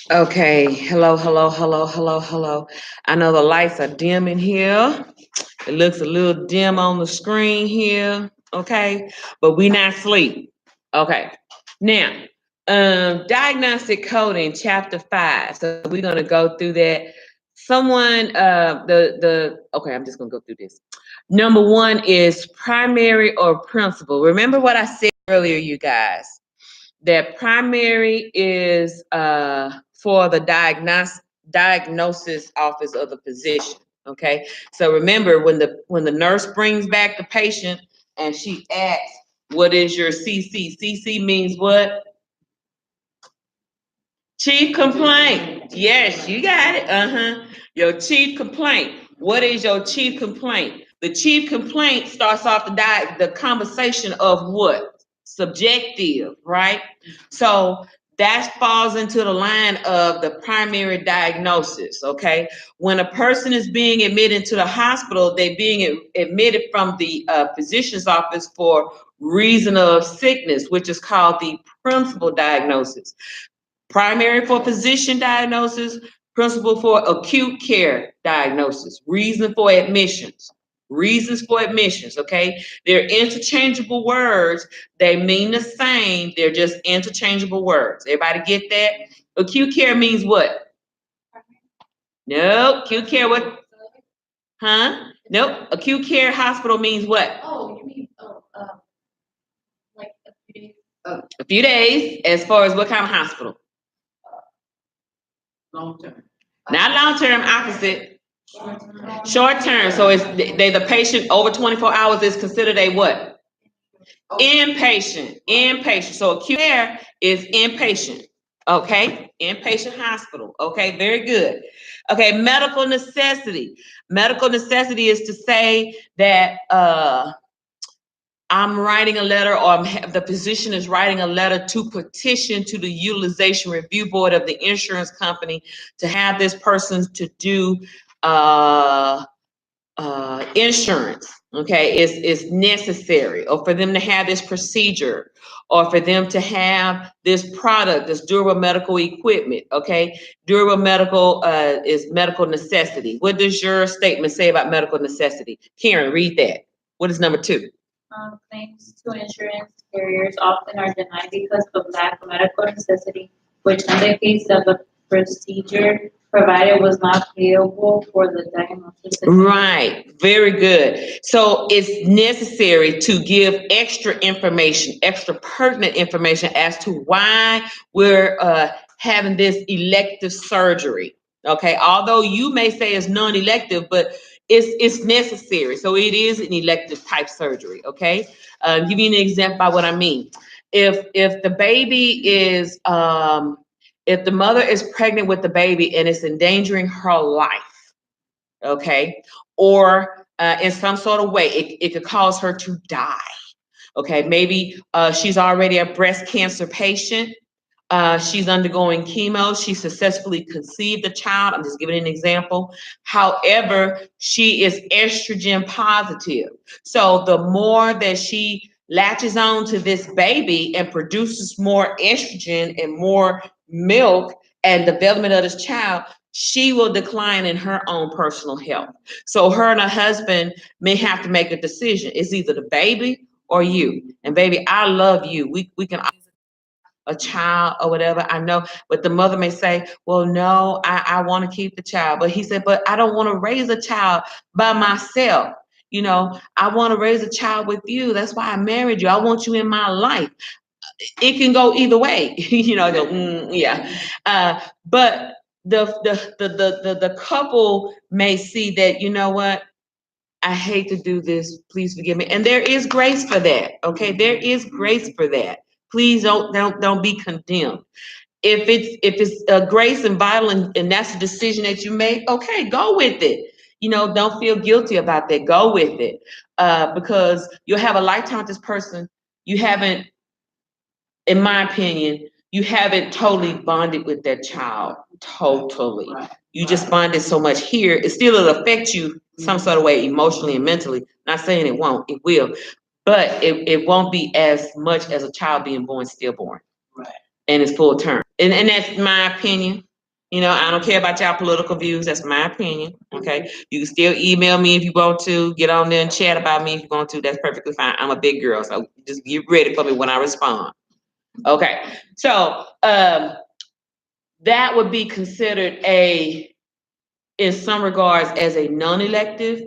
Okay, hello, hello, hello, hello, hello. I know the lights are dim in here. It looks a little dim on the screen here. Okay, but we not asleep. Okay, now, diagnostic coding, chapter 5. So we're gonna go through that. Someone, okay, I'm just gonna go through this. Number one is primary or principal. Remember what I said earlier, you guys, that primary is for the diagnosis office of the physician. Okay, so remember when the nurse brings back the patient and she asks, "What is your CC?" CC means what? Chief complaint. Yes, you got it. Your chief complaint. What is your chief complaint? The chief complaint starts off the conversation of what? Subjective, right? So that falls into the line of the primary diagnosis, okay? When a person is being admitted to the hospital, they're being admitted from the physician's office for reason of sickness, which is called the principal diagnosis. Primary for physician diagnosis, principal for acute care diagnosis, reason for admissions. Reasons for admissions, okay? They're interchangeable words. They mean the same. They're just interchangeable words. Everybody get that? Acute care means what? Nope. Acute care, what? Huh? Nope. Acute care hospital means what? Oh, you mean like a few days? A few days, as far as what kind of hospital? Long term. Not long term, opposite. Short term. So it's the patient over 24 hours is considered a what? Inpatient. Inpatient. So acute care is inpatient. Okay, inpatient hospital. Okay, very good. Okay, medical necessity. Medical necessity is to say that I'm writing a letter, or the physician is writing a letter to petition to the utilization review board of the insurance company to have this person to do uh, insurance. Okay, is necessary, or for them to have this procedure, or for them to have this product, this durable medical equipment. Okay, durable medical is medical necessity. What does your statement say about medical necessity? Karen, read that. What is number 2? Claims to insurance carriers often are denied because of lack of medical necessity, which indicates that the procedure provided was not payable for the diagnosis. Right, very good. So it's necessary to give extra information, extra pertinent information as to why we're having this elective surgery. Okay, although you may say it's non-elective, but it's necessary. So it is an elective type surgery. Okay, give you an example by what I mean. If the baby is if the mother is pregnant with the baby and it's endangering her life, okay, or in some sort of way, it could cause her to die. Okay, maybe she's already a breast cancer patient. She's undergoing chemo. She successfully conceived a child. I'm just giving an example. However, she is estrogen positive. So the more that she latches on to this baby and produces more estrogen and more milk and development of this child, she will decline in her own personal health. So her and her husband may have to make a decision. It's either the baby or you. And baby, I love you. We can a child or whatever. I know, but the mother may say, well, no, I want to keep the child. But he said, but I don't want to raise a child by myself. I want to raise a child with you. That's why I married you. I want you in my life. It can go either way. Yeah. But the couple may see that, you know what? I hate to do this. Please forgive me. And there is grace for that. Okay, there is grace for that. Please don't be condemned. If it's grace and vital, and that's a decision that you make, okay, go with it. Don't feel guilty about that. Go with it, because you'll have a lifetime with this person. You haven't, in my opinion, you haven't totally bonded with that child. Totally. You just bonded so much here. It still will affect you some sort of way, emotionally and mentally. Not saying it won't, it will. But it won't be as much as a child being born stillborn. Right. And it's full term. And that's my opinion. You know, I don't care about y'all political views. That's my opinion. Okay. You can still email me if you want to. Get on there and chat about me if you want to. That's perfectly fine. I'm a big girl, so just get ready for me when I respond. Okay. So that would be considered in some regards, as a non-elective,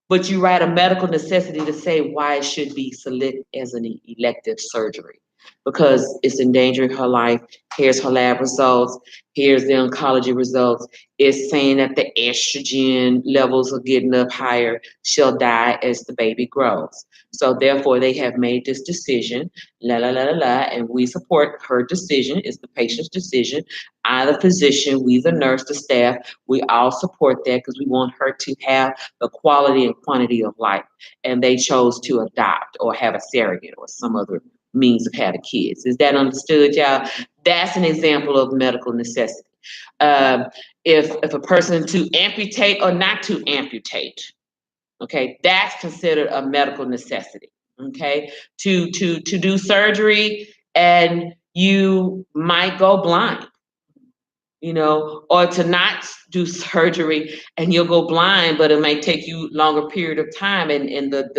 but you write a medical necessity to say why it should be selected as an elective surgery. Because it's endangering her life. Here's her lab results. Here's the oncology results. It's saying that the estrogen levels are getting up higher. She'll die as the baby grows. So therefore, they have made this decision, la la la la la, and we support her decision. It's the patient's decision. I, the physician, we, the nurse, the staff, we all support that because we want her to have the quality and quantity of life. And they chose to adopt or have a surrogate or some other means of having kids. Is that understood, y'all? That's an example of medical necessity. If a person to amputate or not to amputate, okay, that's considered a medical necessity. Okay, to do surgery and you might go blind, you know, or to not do surgery and you'll go blind, but it may take you longer period of time, and the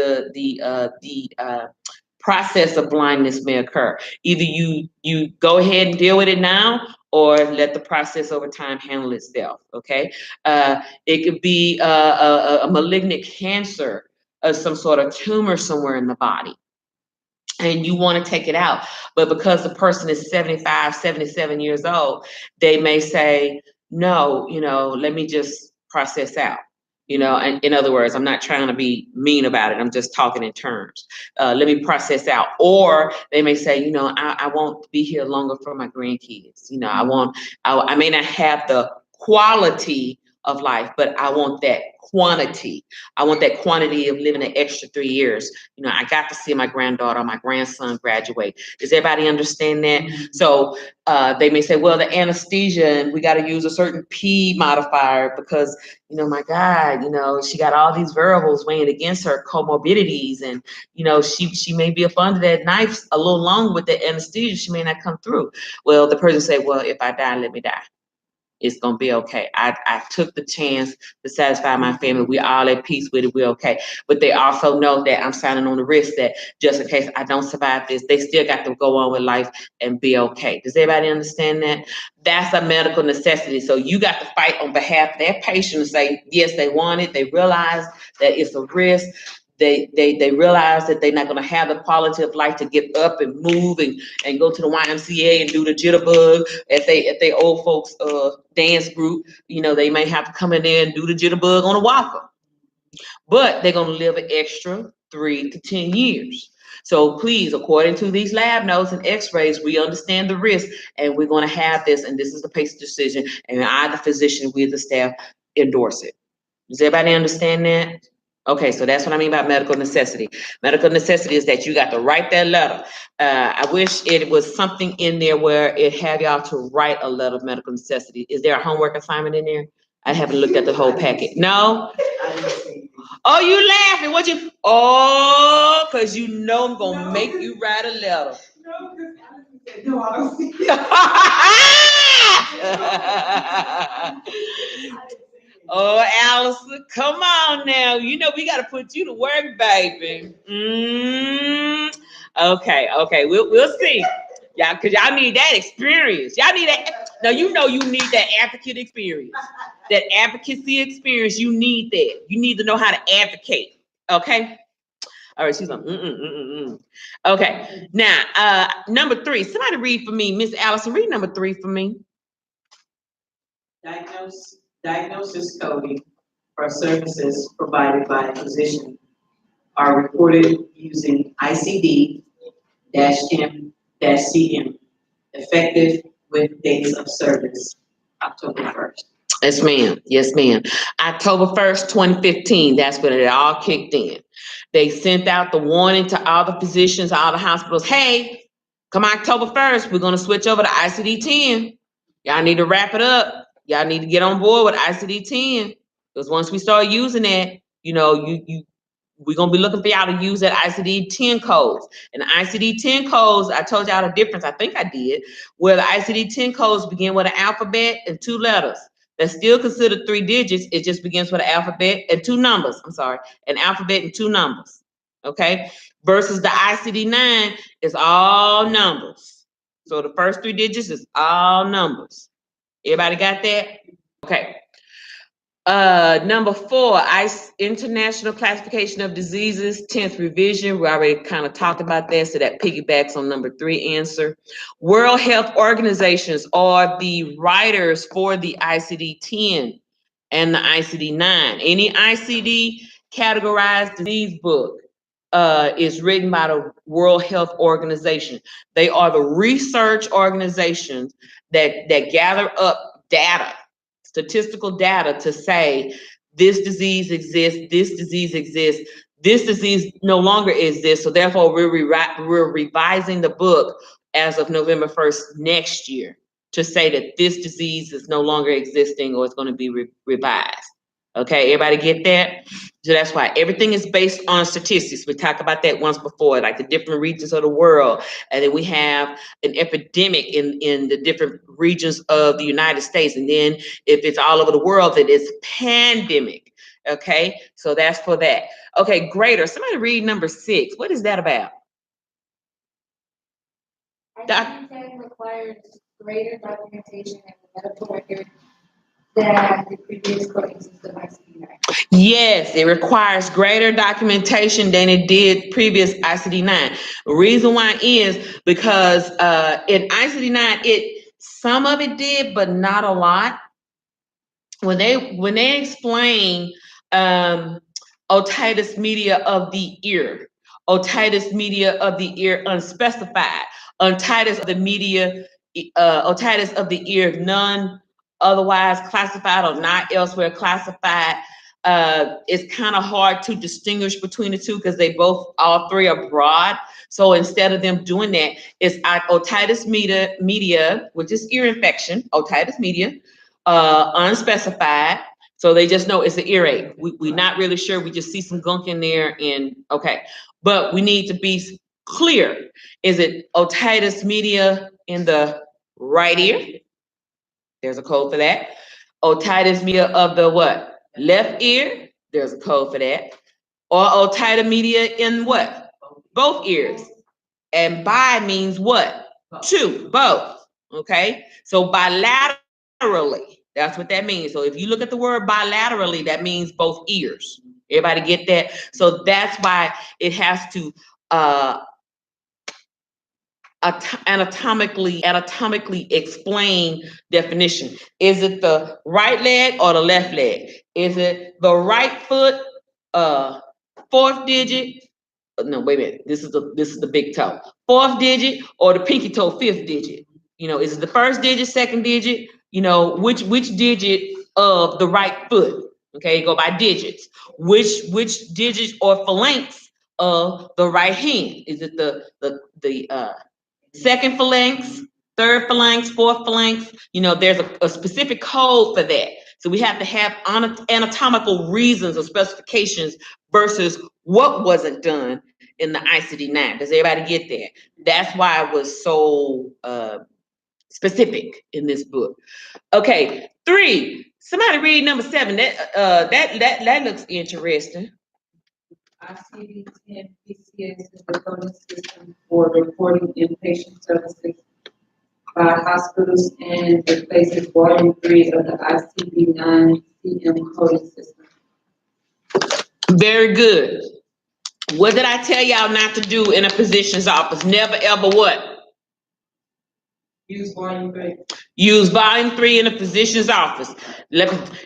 process of blindness may occur. Either you go ahead and deal with it now, or let the process over time handle itself. Okay, it could be a malignant cancer, some sort of tumor somewhere in the body, and you want to take it out. But because the person is 75, 77 years old, they may say, no, you know, let me just process out. You know, and in other words, I'm not trying to be mean about it. I'm just talking in terms. Let me process out. Or they may say, you know, I won't be here longer for my grandkids. You know, I may not have the quality of life, but I want that quantity. I want that quantity of living an extra 3 years. You know, I got to see my granddaughter or my grandson graduate. Does everybody understand that? Mm-hmm. So they may say, well, the anesthesia, and we got to use a certain P modifier because, you know, my God, you know, she got all these variables weighing against her, comorbidities, and, you know, she may be up under that knife a little long with the anesthesia. She may not come through. Well, the person say, well, if I die, let me die. It's gonna be okay. I took the chance to satisfy my family. We all at peace with it. We're okay. But they also know that I'm signing on the risk that just in case I don't survive this, they still got to go on with life and be okay. Does everybody understand that? That's a medical necessity. So you got to fight on behalf of their patient and say, yes, they want it. They realize that it's a risk. They realize that they're not going to have the quality of life to get up and move and go to the YMCA and do the jitterbug at they old folks dance group. You know, they may have to come in there and do the jitterbug on a walker, but they're going to live an extra 3 to 10 years. So please, according to these lab notes and x-rays, we understand the risk, and we're going to have this, and this is the patient's decision, and I, the physician, we, the staff, endorse it. Does everybody understand that? Okay, so that's what I mean by medical necessity. Medical necessity is that you got to write that letter. I wish it was something in there where it had y'all to write a letter of medical necessity. Is there a homework assignment in there? I haven't looked at the whole packet. No? Oh, you laughing? What you? Oh, because you know I'm going to make you write a letter. No, I don't see it. Oh, Allison, come on now. You know we got to put you to work, baby. Okay. We'll see. Yeah, because y'all need that experience. Y'all need that. Now, you know you need that advocate experience. That advocacy experience, you need that. You need to know how to advocate. Okay? All right, she's like, Okay, now, number 3. Somebody read for me. Miss Allison, read number 3 for me. Diagnosis coding for services provided by a physician are recorded using ICD-M-CM, effective with dates of service, October 1st. Yes, ma'am. Yes, ma'am. October 1st, 2015, that's when it all kicked in. They sent out the warning to all the physicians, all the hospitals, hey, come October 1st, we're going to switch over to ICD-10. Y'all need to wrap it up. Y'all need to get on board with ICD-10. Because once we start using that, you know, you we're going to be looking for y'all to use that ICD-10 codes. And the ICD-10 codes, I told y'all the difference, I think I did, where the ICD-10 codes begin with an alphabet and 2 letters. That's still considered 3 digits. It just begins with an alphabet and 2 numbers. I'm sorry, an alphabet and 2 numbers. Okay? Versus the ICD-9 is all numbers. So the first 3 digits is all numbers. Everybody got that? Okay. Number 4, International Classification of Diseases, 10th revision. We already kind of talked about that, so that piggybacks on number 3 answer. World Health Organizations are the writers for the ICD-10 and the ICD-9. Any ICD categorized disease book is written by the World Health Organization. They are the research organizations that gather up data, statistical data, to say this disease exists, this disease exists, this disease no longer exists. So therefore, we're revising the book as of November 1st next year to say that this disease is no longer existing or it's going to be revised. Okay, everybody get that? So that's why everything is based on statistics. We talked about that once before, like the different regions of the world. And then we have an epidemic in the different regions of the United States. And then if it's all over the world, then it's pandemic. Okay, so that's for that. Okay, greater. Somebody read number 6. What is that about? ICD-10 requires greater documentation in the medical record than the previous coding system ICD-9. Yes, it requires greater documentation than it did previous ICD-9. The reason why is because in ICD-9, some of it did, but not a lot. When they explain otitis media of the ear, otitis media of the ear unspecified, otitis of the media, otitis of the ear none otherwise classified or not elsewhere classified. It's kind of hard to distinguish between the two because all three are broad. So instead of them doing that, it's otitis media, which is ear infection, otitis media, unspecified. So they just know it's an earache. We're not really sure. We just see some gunk in there and okay. But we need to be clear. Is it otitis media in the right ear? There's a code for that. Otitis media of the what? Left ear? There's a code for that. Or otitis media in what? Both ears. And bi means what? 2, both. Okay? So bilaterally, that's what that means. So if you look at the word bilaterally, that means both ears. Everybody get that? So that's why it has to anatomically explain definition. Is it the right leg or the left leg? Is it the right foot, 4th digit? No, wait a minute. This is the big toe. 4th digit or the pinky toe, 5th digit? You know, is it the 1st digit, 2nd digit? You know, which digit of the right foot? Okay, go by digits. Which digits or phalanx of the right hand? Is it the 2nd phalanx, 3rd phalanx, 4th phalanx? You know, there's a specific code for that. So we have to have anatomical reasons or specifications versus what wasn't done in the ICD-9. Does everybody get that? That's why it was so specific in this book. Okay, 3. Somebody read number 7. That looks interesting. ICD-10 PCS is the coding system for reporting inpatient services by hospitals and replaces Volume 3 of the ICD-9 CM coding system. Very good. What did I tell y'all not to do in a physician's office? Never ever what? Use Volume 3. Use Volume 3 in a physician's office.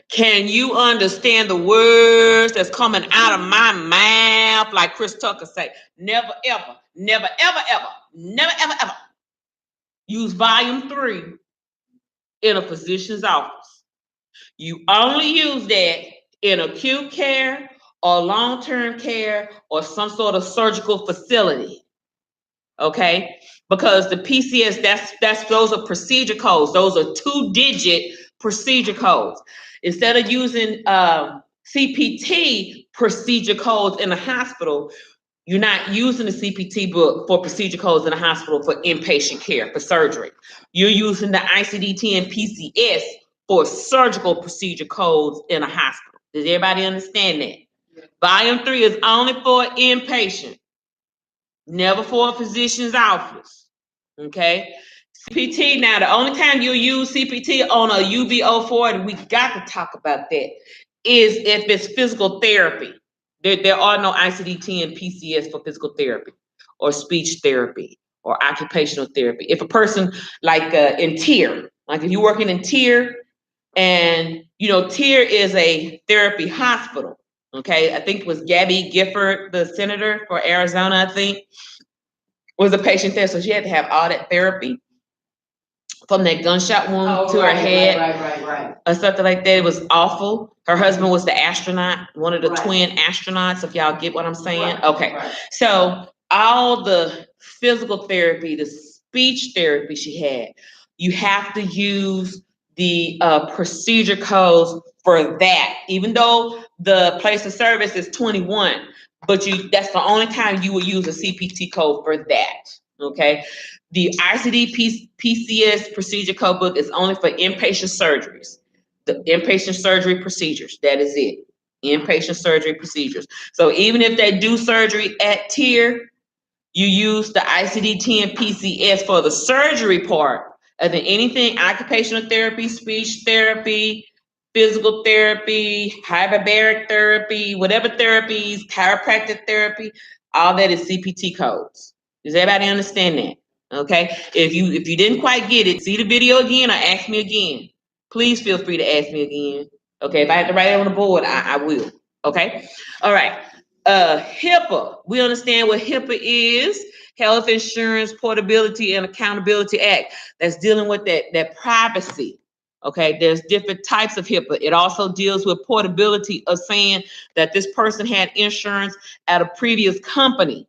Can you understand the words that's coming out of my mouth? Like Chris Tucker say, never ever, never ever ever, never ever ever use Volume 3 in a physician's office. You only use that in acute care or long-term care or some sort of surgical facility. Okay, because the PCS, those are procedure codes. Those are 2-digit procedure codes. Instead of using CPT procedure codes in the hospital, you're not using the CPT book for procedure codes in the hospital for inpatient care, for surgery. You're using the ICD-10 PCS for surgical procedure codes in a hospital. Does everybody understand that? Volume 3 is only for inpatient, never for a physician's office. Okay? CPT, now the only time you'll use CPT on a UB04, and we got to talk about that, is if it's physical therapy. There are no ICD-10 PCS for physical therapy or speech therapy or occupational therapy. If a person like in TIER, like if you're working in TIER, and TIER is a therapy hospital. Okay, I think it was Gabby Gifford, the senator for Arizona, I think, was a patient there, so she had to have all that therapy from that gunshot wound to her head. Right. Or something like that. It was awful. Her husband was the astronaut, one of the twin astronauts, if y'all get what I'm saying. Okay. So all the physical therapy, the speech therapy she had, you have to use the procedure codes for that, even though the place of service is 21, but that's the only time you will use a CPT code for that. Okay. The ICD-PCS procedure code book is only for inpatient surgeries. The inpatient surgery procedures, that is it. Inpatient surgery procedures. So even if they do surgery at TIER, you use the ICD-10 PCS for the surgery part, and then anything occupational therapy, speech therapy, physical therapy, hyperbaric therapy, whatever therapies, chiropractic therapy, all that is CPT codes. Does everybody understand that? Okay. If you didn't quite get it, see the video again or ask me again. Please feel free to ask me again. Okay. If I have to write it on the board, I will. Okay. All right. HIPAA. We understand what HIPAA is. Health Insurance Portability and Accountability Act. That's dealing with that privacy. Okay, there's different types of HIPAA. It also deals with portability of saying that this person had insurance at a previous company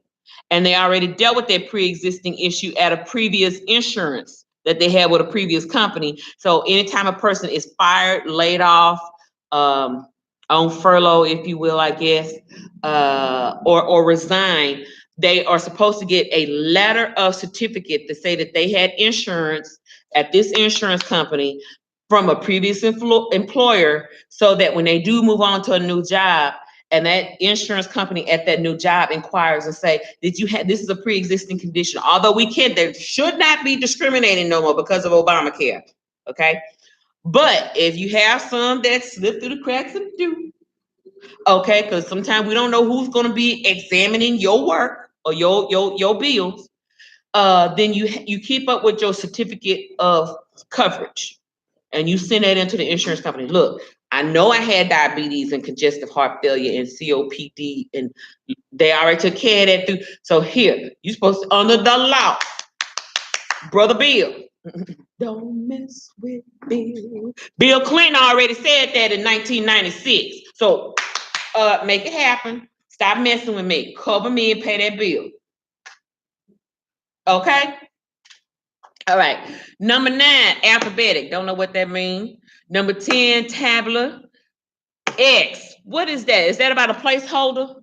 and they already dealt with that pre-existing issue at a previous insurance that they had with a previous company. So anytime a person is fired, laid off, on furlough, if you will, I guess, or resign, they are supposed to get a letter of certificate to say that they had insurance at this insurance company from a previous employer, so that when they do move on to a new job and that insurance company at that new job inquires and say, did you have, this is a pre-existing condition. Although there should not be discriminating no more because of Obamacare, okay? But if you have some that slip through the cracks and do, okay, because sometimes we don't know who's going to be examining your work or your bills, then you keep up with your certificate of coverage and you send that into the insurance company. Look, I know I had diabetes and congestive heart failure and COPD, and they already took care of that through. So here, you're supposed to, under the law, Brother Bill, don't mess with Bill. Bill Clinton already said that in 1996. So make it happen. Stop messing with me. Cover me and pay that bill. Okay? All right. Number 9, alphabetic. Don't know what that means. Number 10, tabular. X. What is that? Is that about a placeholder?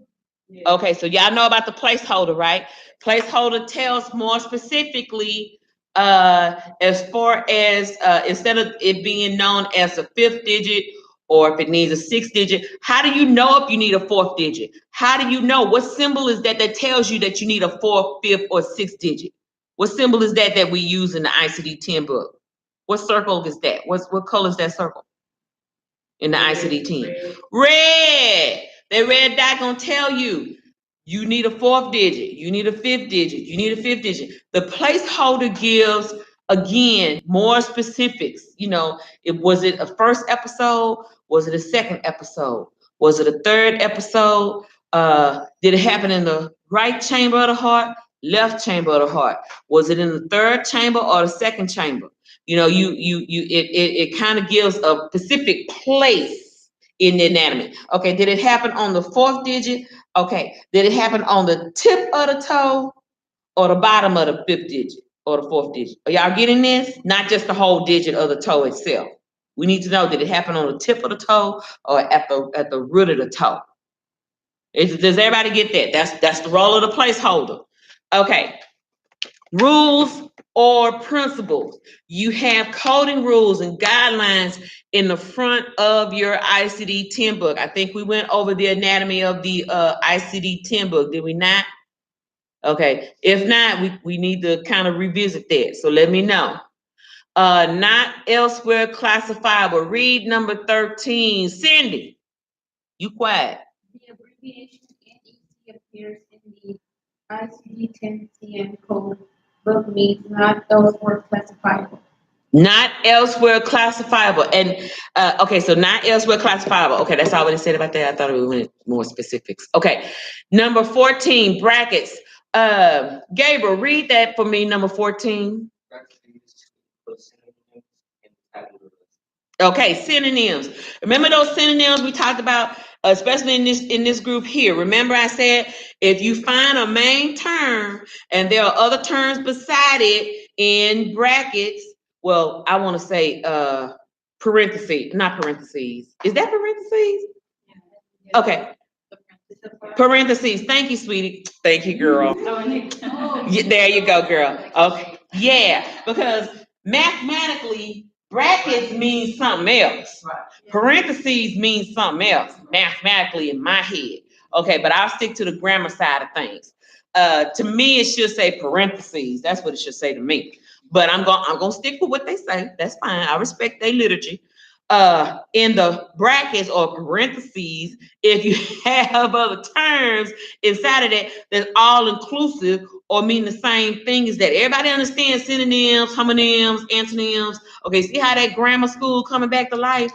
Yeah. Okay, so y'all know about the placeholder, right? Placeholder tells more specifically as far as instead of it being known as a 5th digit, or if it needs a 6th digit, how do you know if you need a 4th digit? How do you know? What symbol is that tells you that you need a 4th, 5th, or 6th digit? What symbol is that we use in the ICD-10 book? What circle is that? What color is that circle in the ICD-10? Red. That red dot gonna tell you you need a 4th digit, you need a 5th digit, you need a 5th digit. The placeholder gives, again, more specifics. Was it a first episode? Was it a second episode? Was it a third episode? Did it happen in the right chamber of the heart, left chamber of the heart? Was it in the third chamber or the second chamber? It kind of gives a specific place in the anatomy. Okay, did it happen on the 4th digit? Okay, did it happen on the tip of the toe or the bottom of the 5th digit or the 4th digit? Are y'all getting this? Not just the whole digit of the toe itself. We need to know, did it happen on the tip of the toe or at the root of the toe? Does everybody get that? That's the role of the placeholder. Okay. Rules or principles. You have coding rules and guidelines in the front of your ICD-10 book. I think we went over the anatomy of the ICD-10 book, did we not? Okay. If not, we need to kind of revisit that. So let me know. Not elsewhere classifiable. Read number 13. Cindy, you quiet. The abbreviation NEC appears in the ICD-10 CM code, but means not elsewhere classifiable. Not elsewhere classifiable. And okay, so not elsewhere classifiable. Okay, that's all what it said about that. I thought we went more specifics. Okay, number 14, brackets. Gabriel, read that for me, number 14. Okay, synonyms. Remember those synonyms we talked about, especially in this group here. Remember I said, if you find a main term and there are other terms beside it in brackets, well, I want to say parentheses, not parentheses. Is that parentheses? Okay. Parentheses. Thank you, sweetie. Thank you, girl. Yeah, there you go, girl. Okay. Yeah, because mathematically, brackets means something else. Parentheses means something else, mathematically in my head. Okay, but I'll stick to the grammar side of things. To me, it should say parentheses. That's what it should say to me. But I'm gonna stick with what they say. That's fine. I respect their liturgy. In the brackets or parentheses, if you have other terms inside of that that's all inclusive or mean the same thing as that. Everybody understands synonyms, homonyms, antonyms. Okay, see how that grammar school coming back to life?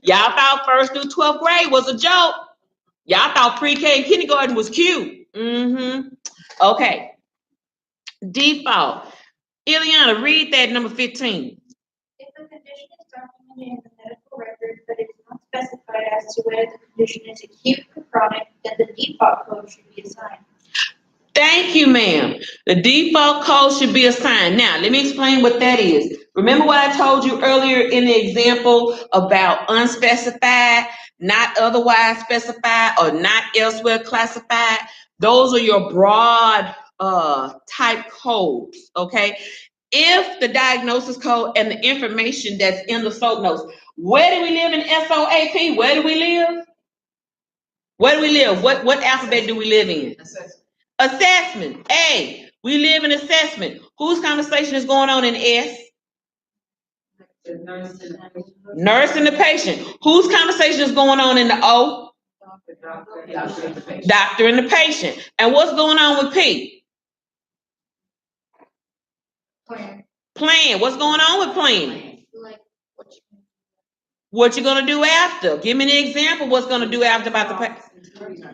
Y'all thought 1st through 12th grade was a joke. Y'all thought pre-K and kindergarten was cute. Okay. Default. Ileana, read that number 15. If a condition is documented in the medical record, but it's not specified as to whether the condition is acute or chronic, then the default code should be assigned. Thank you, ma'am. The default code should be assigned. Now, let me explain what that is. Remember what I told you earlier in the example about unspecified, not otherwise specified, or not elsewhere classified? Those are your broad type codes, okay? If the diagnosis code and the information that's in the SOAP notes, where do we live in SOAP? Where do we live? Where do we live? What alphabet do we live in? Assessment. A. We live in assessment. Whose conversation is going on in S? The Nurse and the patient. Whose conversation is going on in the O? Doctor and the patient. And what's going on with P? Plan. What's going on with planning? Like What you gonna do after? Give me an example. What's gonna do after about the patient?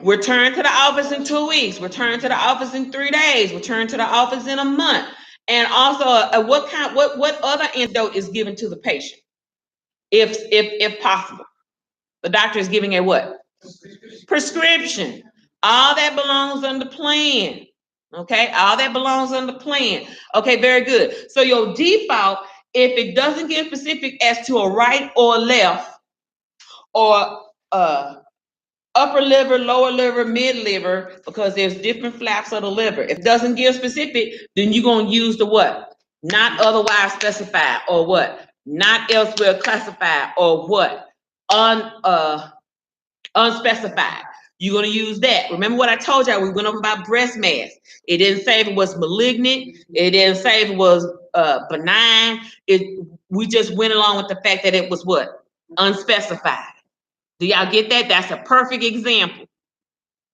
Return to the office in 2 weeks. Return to the office in 3 days. Return to the office in a month. And also, what other antidote is given to the patient, if possible? The doctor is giving a what? Prescription. All that belongs under plan. Okay, all that belongs under plan. Okay, very good. So your default, if it doesn't get specific as to a right or left, or upper liver, lower liver, mid liver, because there's different flaps of the liver. If it doesn't give specific, then you're going to use the what? Not otherwise specified, or what? Not elsewhere classified, or what? Unspecified. You're going to use that. Remember what I told y'all? We went over about breast mass. It didn't say if it was malignant. It didn't say if it was benign. We just went along with the fact that it was what? Unspecified. Do y'all get that? That's a perfect example.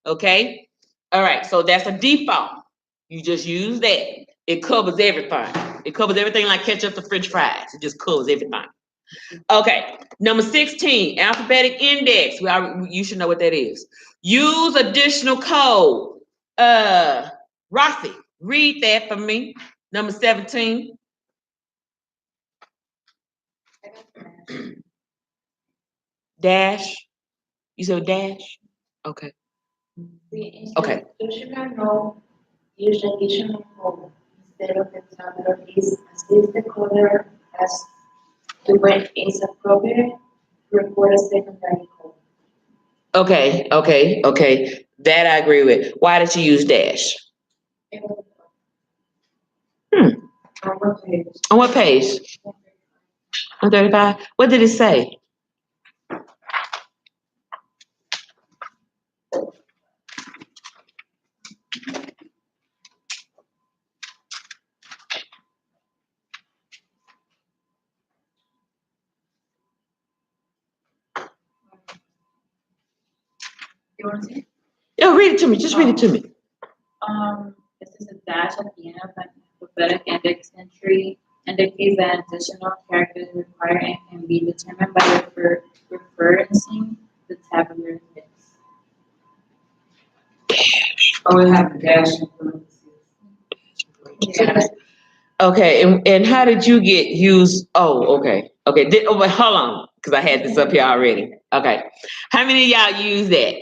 Okay? All right, so that's a default. You just use that. It covers everything. It covers everything like ketchup to French fries. It just covers everything. Okay, number 16, alphabetic index. You should know what that is. Use additional code. Rossi, read that for me. Number 17. Dash. You said dash? Okay. Okay. institutional no use additional code instead of the standard is as is the coder as when it's appropriate, report a secondary code. Okay. That I agree with. Why did you use dash? On what page? On what page? On 35? What did it say? You want to see? No, read it to me. Just read it to me. This is a dash at the end of an alphabetic index entry indicates that additional characters required and can be determined by referencing the tabular index. Oh, we have a dash in parentheses. Yeah. Okay, and how did you get used? Oh, okay. Wait, hold on, because I had this up here already. Okay. How many of y'all use that?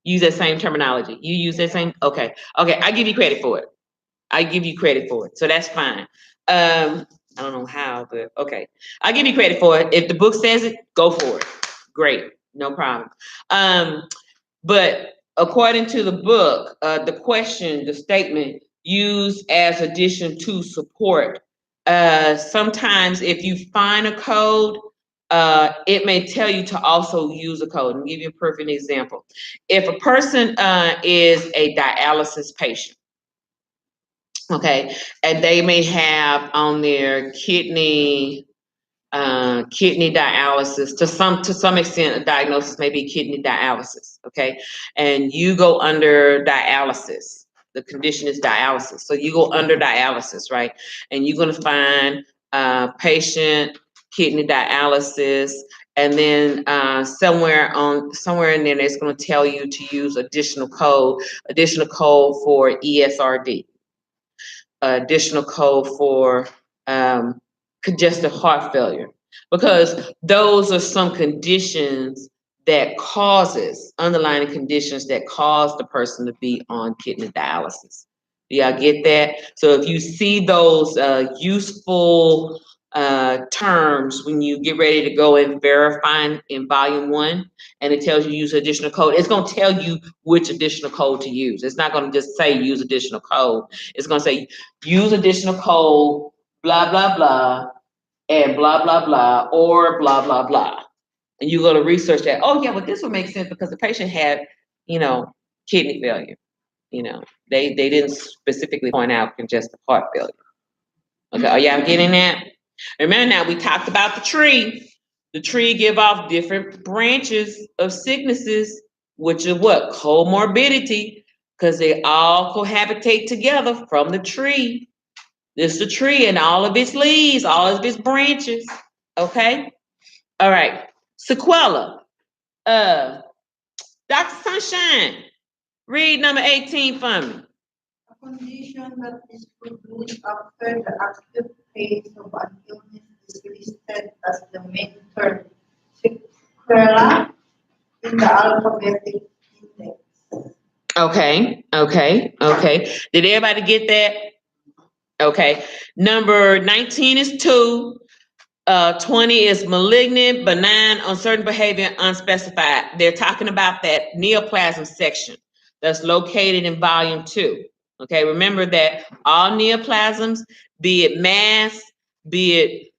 Use that same terminology? You use that same? Okay. I give you credit for it. So that's fine. I don't know how, but okay. I give you credit for it. If the book says it, go for it. Great, no problem. But according to the book, the statement used as addition to support. Sometimes if you find a code, it may tell you to also use a code. I'll give you a perfect example. If a person is a dialysis patient, okay, and they may have on their kidney dialysis, to some extent, a diagnosis may be kidney dialysis, okay, and you go under dialysis. The condition is dialysis, so you go under dialysis, right? And you're going to find patient kidney dialysis, and then somewhere in there, it's going to tell you to use additional code for ESRD. Additional code for congestive heart failure, because those are some conditions underlying conditions that cause the person to be on kidney dialysis. Do y'all get that? So if you see those useful terms when you get ready to go and verify in volume 1, and it tells you use additional code, it's going to tell you which additional code to use. It's not going to just say use additional code. It's going to say use additional code, blah, blah, blah, and blah, blah, blah, or blah, blah, blah. And you're going to research that. Oh, yeah, well, this would make sense because the patient had, kidney failure. They didn't specifically point out congestive heart failure. Okay, are y'all getting that? Remember now, we talked about the tree. The tree give off different branches of sicknesses, which are what? Comorbidity, because they all cohabitate together from the tree. This is the tree and all of its leaves, all of its branches. Okay? All right. Sequela. Dr. Sunshine, read number 18 for me. A condition that is produced after the active phase of an illness is listed as the main term, sequela, in the alphabetic index. Okay. Did everybody get that? Okay. Number 19 is 2. 20 is malignant, benign, uncertain behavior, unspecified. They're talking about that neoplasm section that's located in volume 2. Okay, remember that all neoplasms, be it mass, be it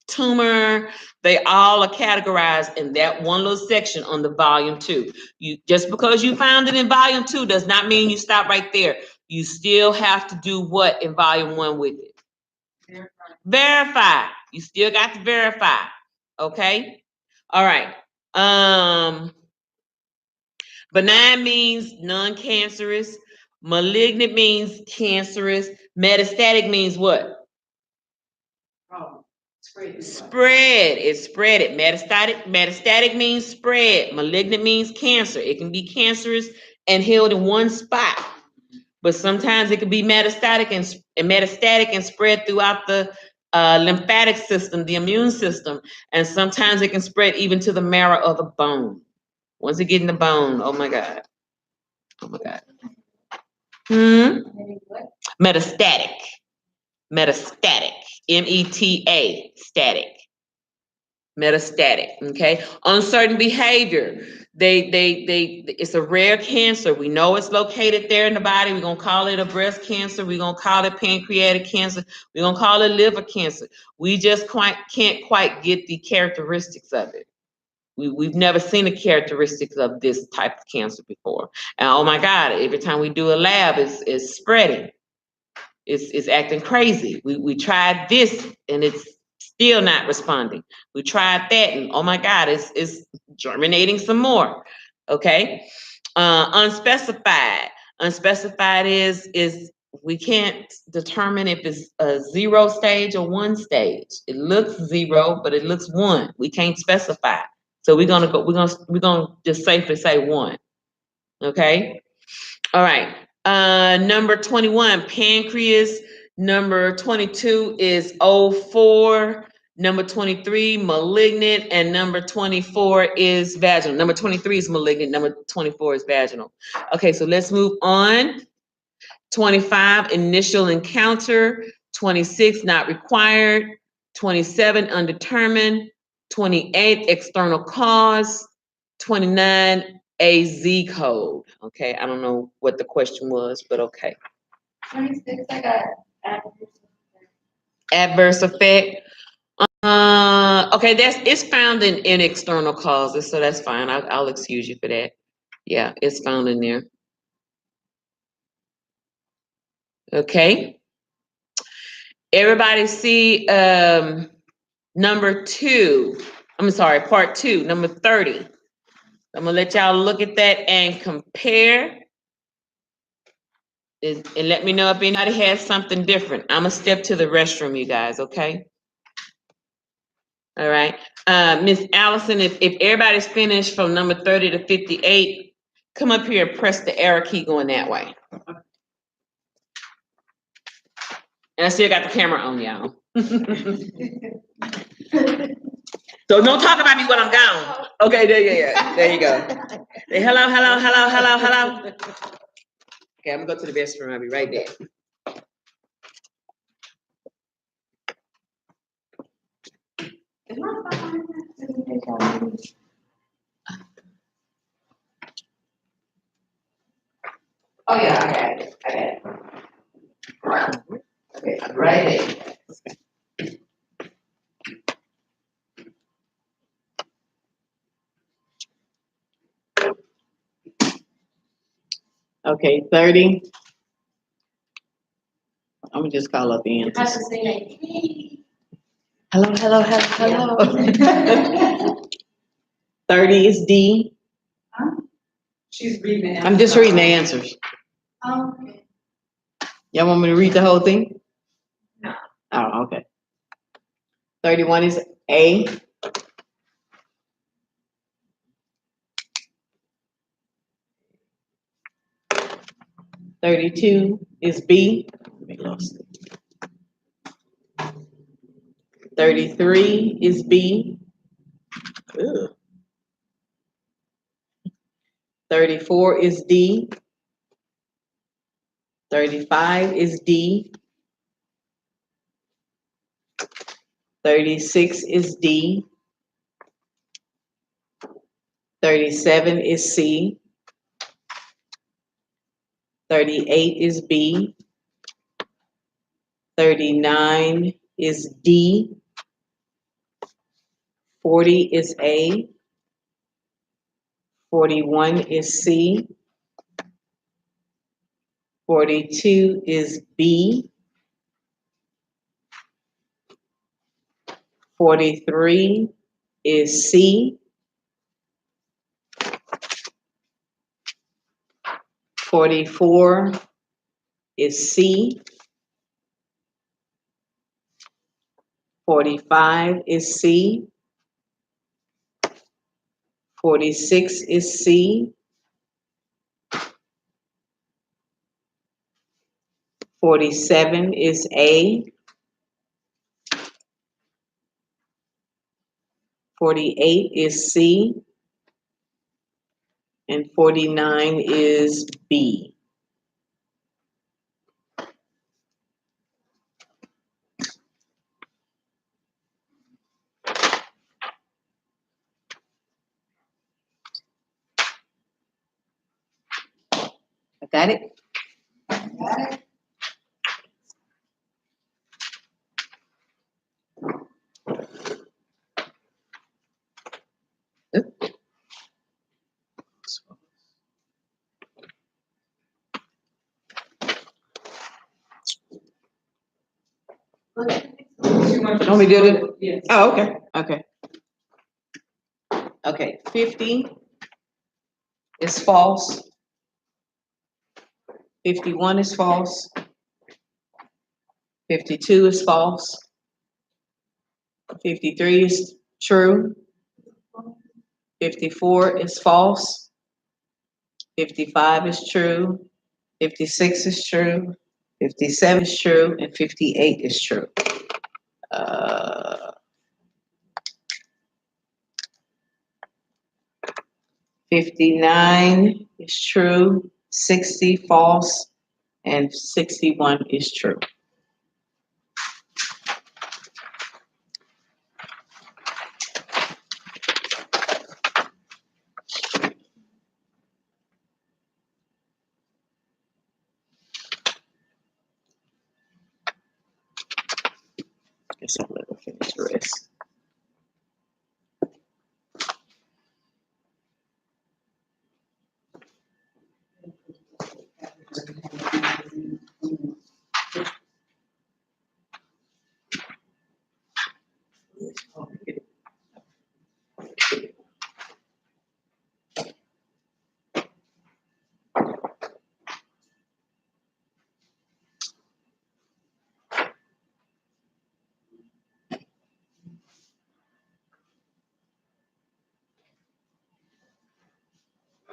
tumor, they all are categorized in that one little section on the volume 2. You just because you found it in volume 2 does not mean you stop right there. You still have to do what in volume 1 with it? Verify. You still got to verify. Okay? All right. Benign means non-cancerous. Malignant means cancerous. Metastatic means what? Spread. It's spread it. Metastatic means spread. Malignant means cancer. It can be cancerous and held in one spot. But sometimes it can be metastatic and spread throughout the lymphatic system, the immune system. And sometimes it can spread even to the marrow of the bone. Once it gets in the bone, oh my God. Metastatic. metastatic, M-E-T-A, static. Metastatic, okay? Uncertain behavior. It's a rare cancer. We know it's located there in the body. We're gonna call it a breast cancer. We're gonna call it pancreatic cancer. We're gonna call it liver cancer. We just can't quite get the characteristics of it. We've never seen the characteristics of this type of cancer before. And oh my God, every time we do a lab, it's spreading. It's acting crazy. We tried this and it's still not responding. We tried that and oh my God, it's germinating some more. Okay. Unspecified. Unspecified is we can't determine if it's a 0 stage or 1 stage. It looks 0, but it looks 1. We can't specify. So we're gonna just safely say 1. Okay. All right. Number 21, pancreas. Number 22 is 04. Number 23, malignant. And number 24 is vaginal. Number 23 is malignant. Number 24 is vaginal. Okay, so let's move on. 25, initial encounter. 26, not required. 27, undetermined. 28, external cause. 29, AZ code. Okay, I don't know what the question was, but okay. 26, I got Adverse effect. Okay, it's found in external causes, so that's fine. I'll excuse you for that. Yeah, it's found in there. Okay. Everybody see number 2. I'm sorry, part 2, number 30. I'm gonna let y'all look at that and compare. And let me know if anybody has something different. I'm gonna step to the restroom, you guys, okay? All right. Miss Allison, if everybody's finished from number 30 to 58, come up here and press the arrow key going that way. And I still got the camera on, y'all. So don't talk about me when I'm gone. Okay, there you go. Say hello, hello, hello, hello, hello. Okay, I'm gonna go to the restroom. I'll be right there. Oh yeah, I got it. Okay, right there. Okay, 30. I'm gonna just call up the answers. I have to say like, hey. Hello, hello, hello, hello. 30 is D. She's reading it. I'm just reading the answers. Okay. Y'all want me to read the whole thing? No. Oh, okay. 31 is A. $32 is B. 33 is B. Ugh. 34 is D. 35 is D. 36 is D. 37 is C. 38 is B. 39 is D. 40 is A. 41 is C. 42 is B. 43 is C. 44 is C. 45 is C. 46 is C. 47 is A. 48 is C. And 49 is B. Got it? Got it? Want me to do it? Yes. Oh, okay, okay. Okay, 50 is false. 51 is false. 52 is false. 53 is true. 54 is false. 55 is true. 56 is true. 57 is true, and 58 is true. Uh, 59 is true. 60 false, and 61 is true. Guess I'll let her finish the rest.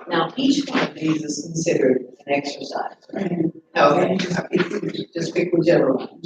Now, each one of these is considered an exercise, right? Okay, just pick whichever one.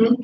Oh,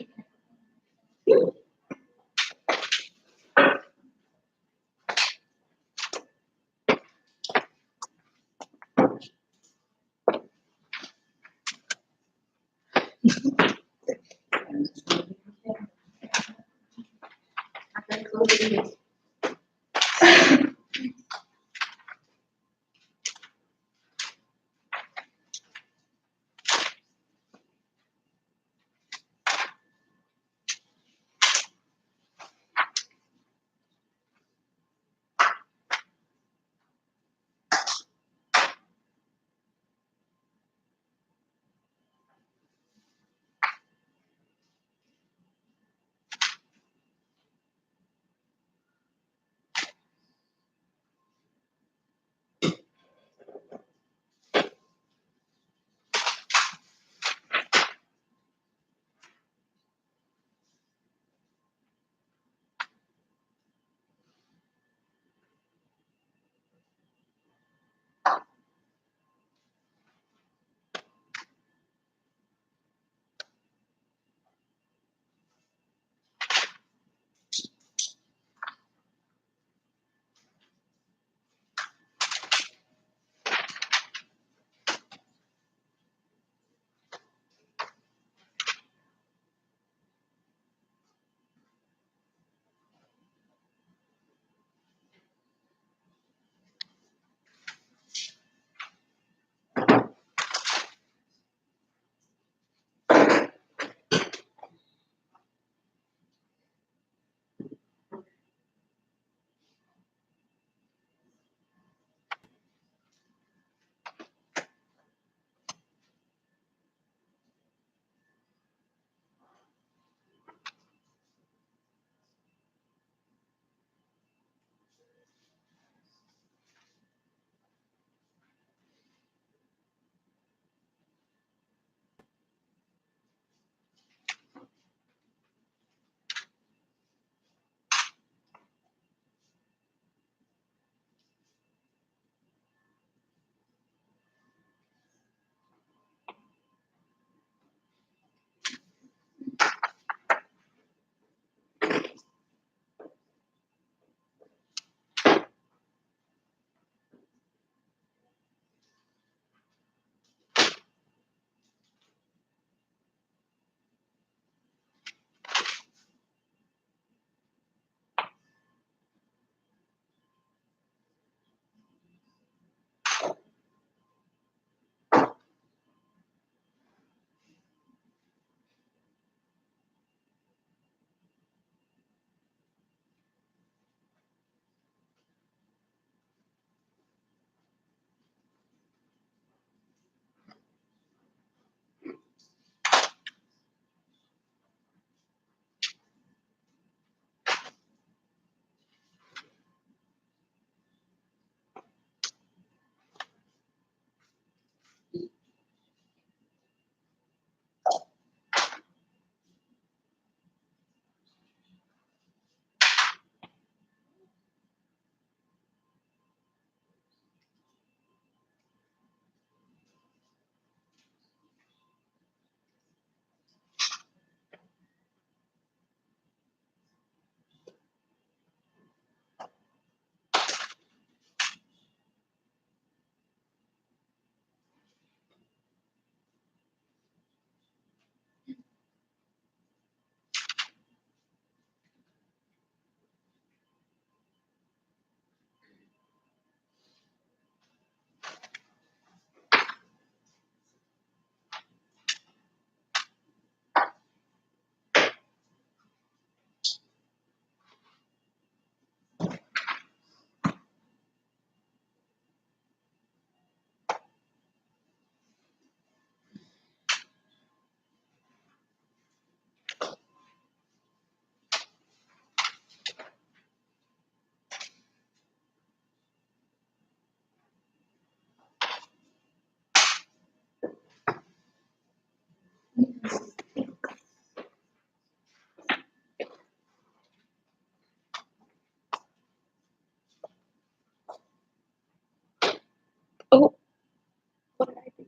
what did I do?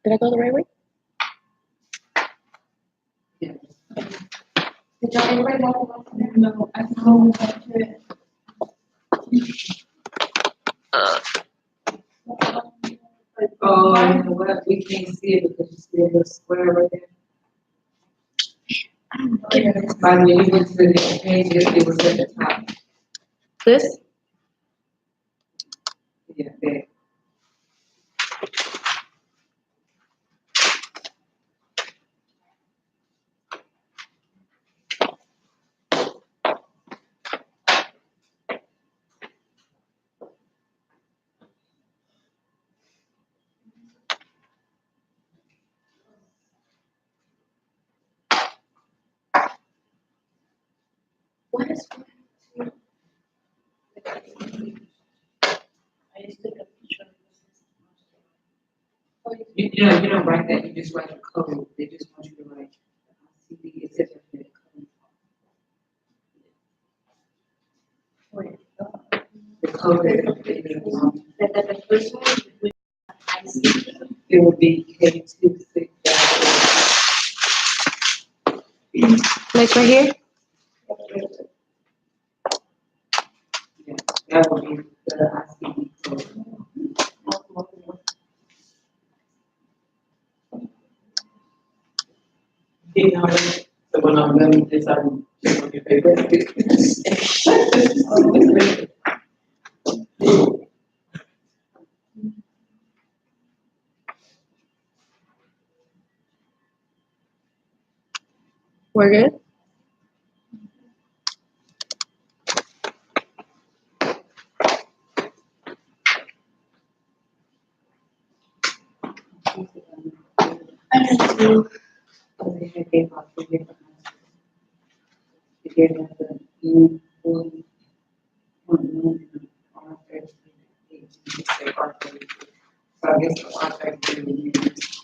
Did I go the right way? Yeah. everybody got the document? No, I know. Oh, you know what, we can't see it because you see a little square right there. But when you went to the next page, it was at the top. This? Yeah, there. What is? You know, you don't write that, you just write the code, they just want you to write. ICD, it's a different code. The code that The first one, I see. it would be K26. Like right here? Yeah, that would be the ICD code. You know, the one on them is on your paper. We're good? So I guess the contract will be used.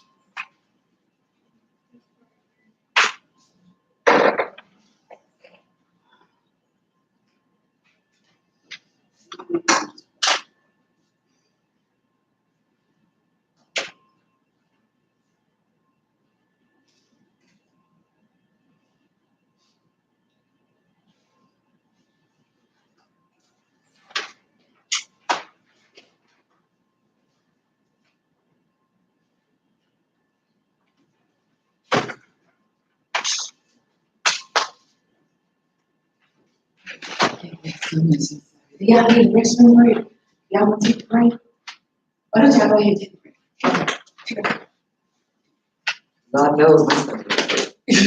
Y'all need a restroom break? Y'all want to take a break? Why don't y'all go ahead and take a break? God knows.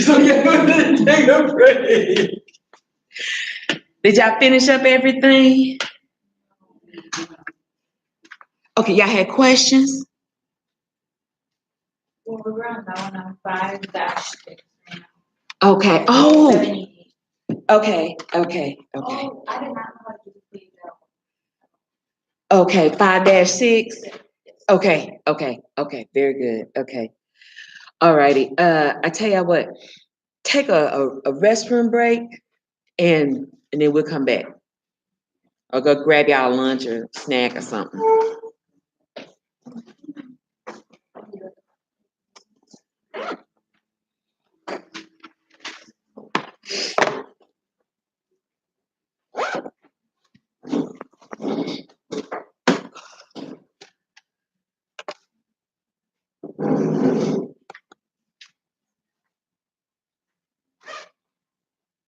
So you're gonna take a break. Did y'all finish up everything? Okay, y'all had questions? Well, we're on that one on 5-6. Okay, oh, 78. okay. Oh, I did not know how to plead that. Okay, 5-6. Okay, very good, okay. Alrighty, I tell you what, take a restroom break and then we'll come back. Or go grab y'all lunch or snack or something.